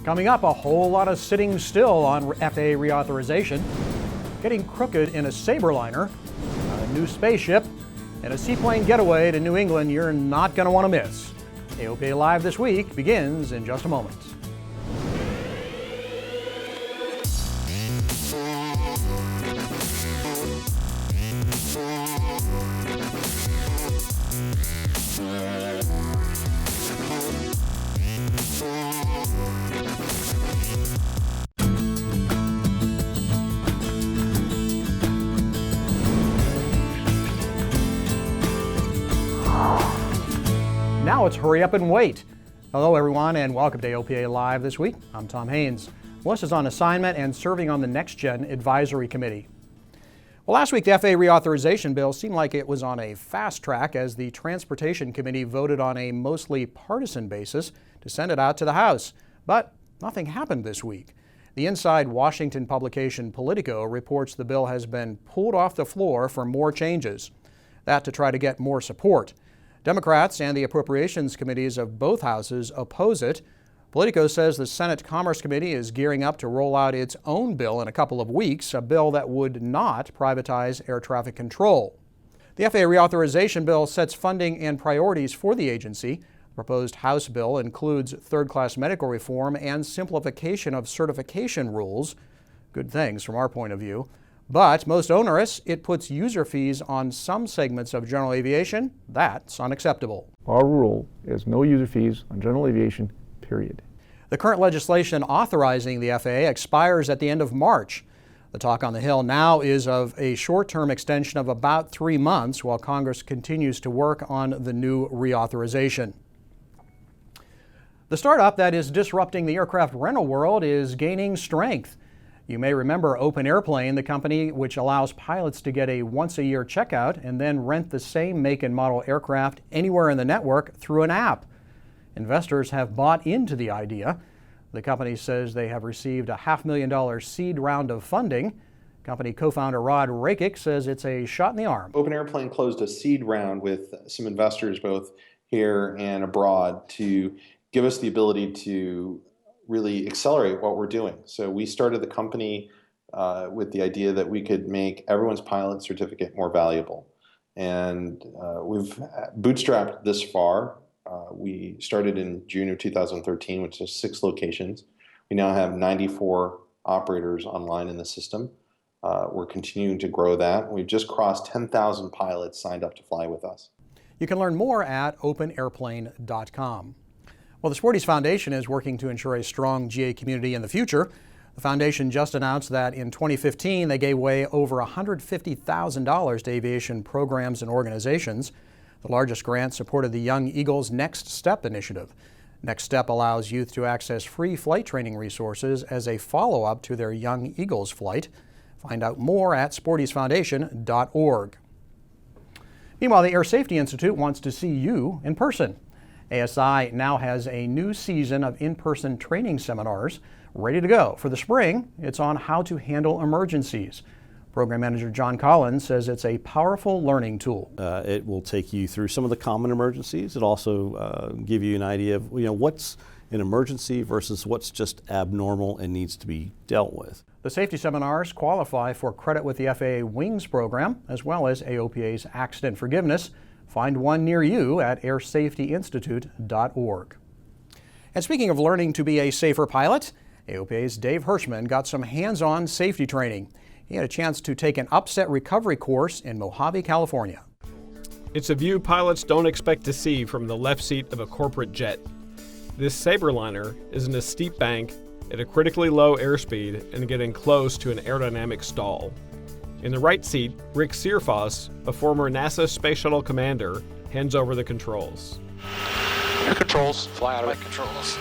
Coming up, a whole lot of sitting still on FAA reauthorization, getting crooked in a Sabreliner, a new spaceship, and a seaplane getaway to New England you're not going to want to miss. AOPA Live this week begins in just a moment. Now it's hurry up and wait. Hello everyone and welcome to AOPA Live this week. I'm Tom Haynes. Melissa's on assignment and serving on the Next Gen Advisory Committee. Well, last week the FAA reauthorization bill seemed like it was on a fast track as the Transportation Committee voted on a mostly partisan basis to send it out to the House. But nothing happened this week. The Inside Washington publication Politico reports the bill has been pulled off the floor for more changes. That to try to get more support. Democrats and the Appropriations Committees of both houses oppose it. Politico says the Senate Commerce Committee is gearing up to roll out its own bill in a couple of weeks, a bill that would not privatize air traffic control. The FAA reauthorization bill sets funding and priorities for the agency. The proposed House bill includes third-class medical reform and simplification of certification rules. Good things from our point of view. But most onerous, it puts user fees on some segments of general aviation. That's unacceptable. Our rule is no user fees on general aviation, period. The current legislation authorizing the FAA expires at the end of March. The talk on the Hill now is of a short-term extension of about 3 months while Congress continues to work on the new reauthorization. The startup that is disrupting the aircraft rental world is gaining strength. You may remember Open Airplane, the company which allows pilots to get a once-a-year checkout and then rent the same make and model aircraft anywhere in the network through an app. Investors have bought into the idea. The company says they have received a $500,000 seed round of funding. Company co-founder Rod Rakic says it's a shot in the arm. Open Airplane closed a seed round with some investors both here and abroad to give us the ability to really accelerate what we're doing. So we started the company with the idea that we could make everyone's pilot certificate more valuable. And we've bootstrapped this far. We started in June of 2013, which is 6 locations. We now have 94 operators online in the system. We're continuing to grow that. We've just crossed 10,000 pilots signed up to fly with us. You can learn more at openairplane.com. Well, the Sporties Foundation is working to ensure a strong GA community in the future. The foundation just announced that in 2015 they gave away over $150,000 to aviation programs and organizations. The largest grant supported the Young Eagles Next Step initiative. Next Step allows youth to access free flight training resources as a follow-up to their Young Eagles flight. Find out more at sportiesfoundation.org. Meanwhile, the Air Safety Institute wants to see you in person. ASI now has a new season of in-person training seminars ready to go. For the spring, it's on how to handle emergencies. Program Manager John Collins says it's a powerful learning tool. It will take you through some of the common emergencies. It also give you an idea of what's an emergency versus what's just abnormal and needs to be dealt with. The safety seminars qualify for credit with the FAA Wings program as well as AOPA's Accident Forgiveness. Find one near you at airsafetyinstitute.org. And speaking of learning to be a safer pilot, AOPA's Dave Hirschman got some hands-on safety training. He had a chance to take an upset recovery course in Mojave, California. It's a view pilots don't expect to see from the left seat of a corporate jet. This Sabreliner is in a steep bank at a critically low airspeed and getting close to an aerodynamic stall. In the right seat, Rick Searfoss, a former NASA Space Shuttle commander, hands over the controls. Air controls, fly out of it. Controls.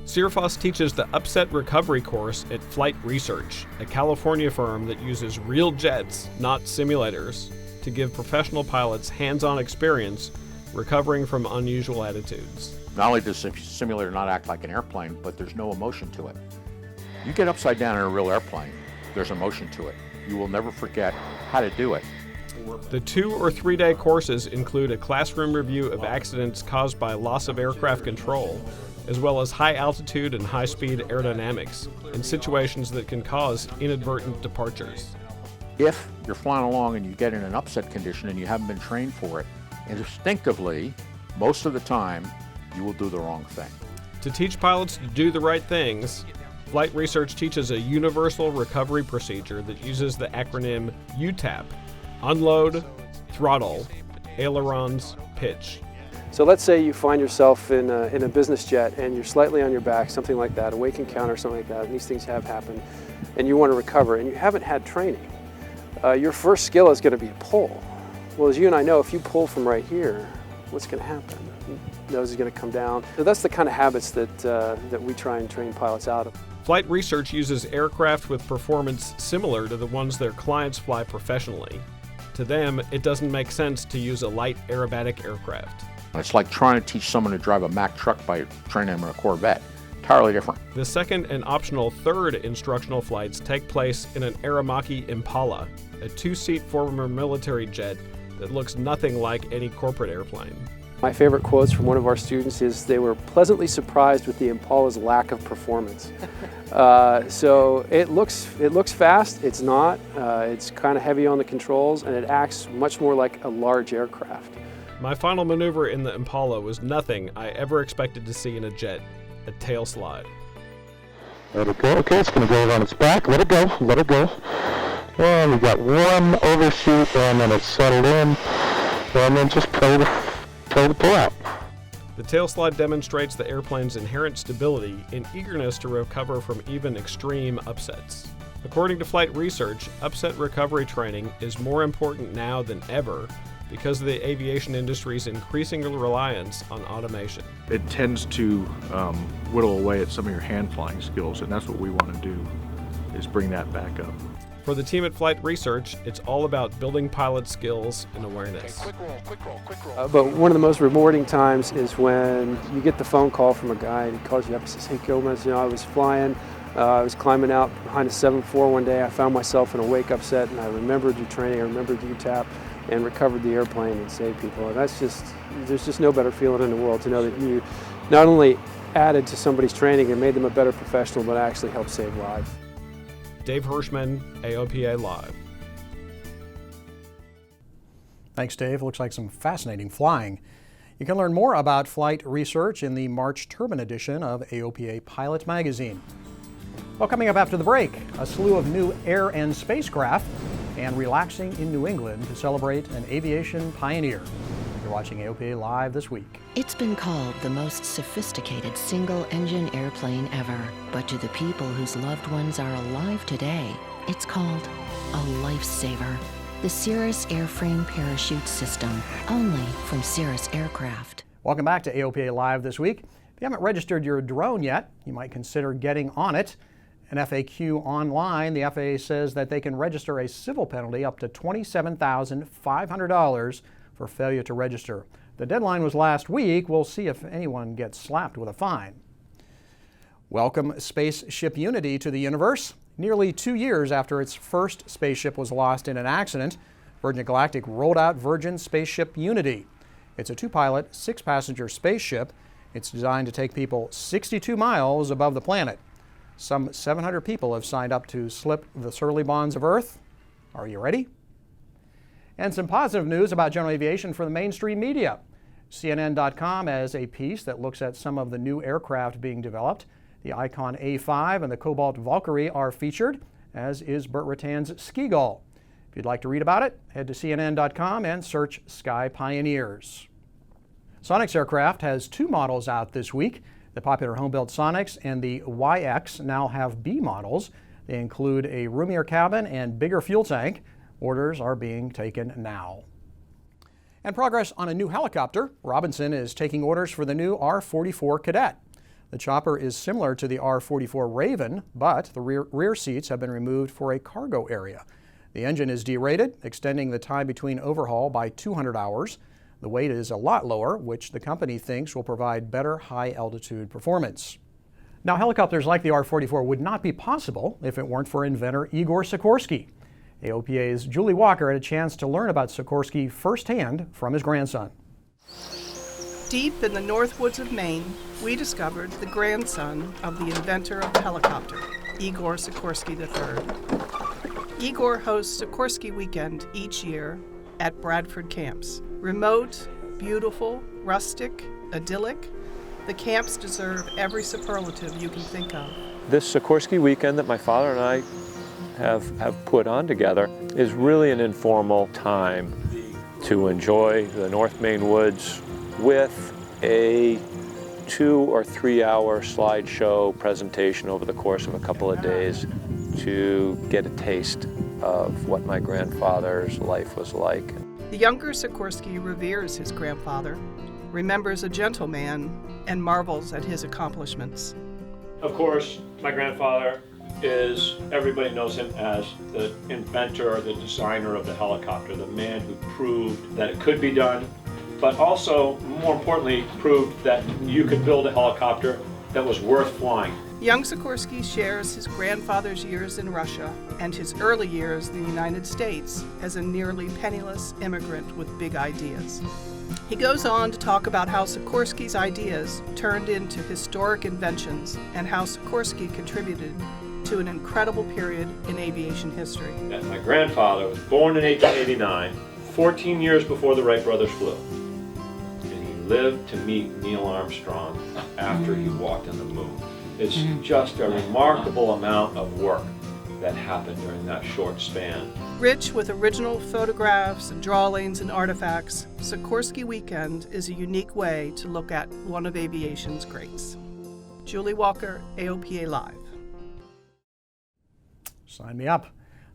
Searfoss teaches the Upset Recovery course at Flight Research, a California firm that uses real jets, not simulators, to give professional pilots hands-on experience recovering from unusual attitudes. Not only does the simulator not act like an airplane, but there's no emotion to it. You get upside down in a real airplane, there's emotion to it. You will never forget how to do it. The 2 or 3 day courses include a classroom review of accidents caused by loss of aircraft control, as well as high altitude and high speed aerodynamics in situations that can cause inadvertent departures. If you're flying along and you get in an upset condition and you haven't been trained for it, instinctively, most of the time, you will do the wrong thing. To teach pilots to do the right things, Flight Research teaches a universal recovery procedure that uses the acronym UTAP: unload, throttle, ailerons, pitch. So let's say you find yourself in a business jet and you're slightly on your back, something like that, a wake encounter, something like that, and these things have happened, and you want to recover, and you haven't had training. Your first skill is going to be to pull. Well, as you and I know, if you pull from right here, what's going to happen? Nose is going to come down. So that's the kind of habits that we try and train pilots out of. Flight Research uses aircraft with performance similar to the ones their clients fly professionally. To them, it doesn't make sense to use a light aerobatic aircraft. It's like trying to teach someone to drive a Mack truck by training them in a Corvette. Entirely different. The second and optional third instructional flights take place in an Aramaki Impala, a two-seat former military jet that looks nothing like any corporate airplane. My favorite quotes from one of our students is they were pleasantly surprised with the Impala's lack of performance. So it looks fast, it's not. It's kind of heavy on the controls, and it acts much more like a large aircraft. My final maneuver in the Impala was nothing I ever expected to see in a jet, a tail slide. Let it go. Okay, it's going to go on its back. Let it go. Let it go. And we got one overshoot, and then it's settled in. And then just pull the pull out. The tail slide demonstrates the airplane's inherent stability and eagerness to recover from even extreme upsets. According to Flight Research, upset recovery training is more important now than ever because of the aviation industry's increasing reliance on automation. It tends to whittle away at some of your hand flying skills, and that's what we want to do, is bring that back up. For the team at Flight Research, it's all about building pilot skills and awareness. But one of the most rewarding times is when you get the phone call from a guy and he calls you up and says, "Hey Gomez, I was flying, I was climbing out behind a 7-4 one day, I found myself in a wake upset and I remembered your training, I remembered UTAP and recovered the airplane and saved people." And there's just no better feeling in the world to know that you not only added to somebody's training and made them a better professional, but actually helped save lives. Dave Hirschman, AOPA Live. Thanks, Dave. Looks like some fascinating flying. You can learn more about Flight Research in the March Turbine edition of AOPA Pilot Magazine. Well, coming up after the break, a slew of new air and spacecraft and relaxing in New England to celebrate an aviation pioneer. You're watching AOPA Live this week. It's been called the most sophisticated single-engine airplane ever, but to the people whose loved ones are alive today, it's called a lifesaver. The Cirrus Airframe Parachute System, only from Cirrus Aircraft. Welcome back to AOPA Live this week. If you haven't registered your drone yet, you might consider getting on it. An FAQ online, the FAA says that they can register a civil penalty up to $27,500 for failure to register. The deadline was last week. We'll see if anyone gets slapped with a fine. Welcome Spaceship Unity to the universe. Nearly 2 years after its first spaceship was lost in an accident, Virgin Galactic rolled out Virgin Spaceship Unity. It's a 2-pilot, 6-passenger spaceship. It's designed to take people 62 miles above the planet. Some 700 people have signed up to slip the surly bonds of Earth. Are you ready? And some positive news about general aviation for the mainstream media. CNN.com has a piece that looks at some of the new aircraft being developed. The Icon A5 and the Cobalt Valkyrie are featured, as is Burt Rutan's Ski Gull. If you'd like to read about it, head to CNN.com and search Sky Pioneers. Sonex Aircraft has 2 models out this week. The popular home-built Sonex and the YX now have B models. They include a roomier cabin and bigger fuel tank. Orders are being taken now. And progress on a new helicopter. Robinson is taking orders for the new R-44 Cadet. The chopper is similar to the R-44 Raven, but the rear seats have been removed for a cargo area. The engine is derated, extending the time between overhaul by 200 hours. The weight is a lot lower, which the company thinks will provide better high-altitude performance. Now, helicopters like the R-44 would not be possible if it weren't for inventor Igor Sikorsky. AOPA's Julie Walker had a chance to learn about Sikorsky firsthand from his grandson. Deep in the North Woods of Maine, we discovered the grandson of the inventor of the helicopter, Igor Sikorsky III. Igor hosts Sikorsky Weekend each year at Bradford camps. Remote, beautiful, rustic, idyllic, the camps deserve every superlative you can think of. This Sikorsky Weekend that my father and I have put on together is really an informal time to enjoy the North Maine woods with a 2 or 3 hour slideshow presentation over the course of a couple of days to get a taste of what my grandfather's life was like. The younger Sikorsky reveres his grandfather, remembers a gentleman, and marvels at his accomplishments. Of course, my grandfather everybody knows him as the inventor or the designer of the helicopter, the man who proved that it could be done, but also, more importantly, proved that you could build a helicopter that was worth flying. Young Sikorsky shares his grandfather's years in Russia and his early years in the United States as a nearly penniless immigrant with big ideas. He goes on to talk about how Sikorsky's ideas turned into historic inventions and how Sikorsky contributed to an incredible period in aviation history. And my grandfather was born in 1889, 14 years before the Wright brothers flew. And he lived to meet Neil Armstrong after he walked on the moon. It's just a remarkable amount of work that happened during that short span. Rich with original photographs and drawings and artifacts, Sikorsky Weekend is a unique way to look at one of aviation's greats. Julie Walker, AOPA Live. Sign me up.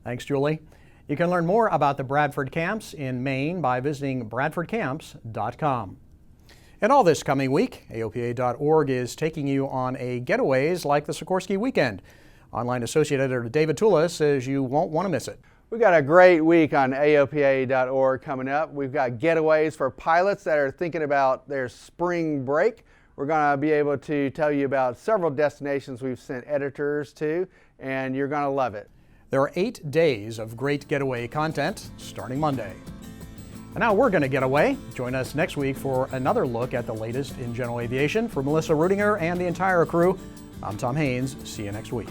Thanks, Julie. You can learn more about the Bradford camps in Maine by visiting bradfordcamps.com. And all this coming week, AOPA.org is taking you on a getaways like the Sikorsky Weekend. Online Associate Editor David Tula says you won't want to miss it. We've got a great week on AOPA.org coming up. We've got getaways for pilots that are thinking about their spring break. We're going to be able to tell you about several destinations we've sent editors to, and you're going to love it. There are 8 days of great getaway content starting Monday. And now we're going to get away. Join us next week for another look at the latest in general aviation. For Melissa Rudinger and the entire crew, I'm Tom Haynes. See you next week.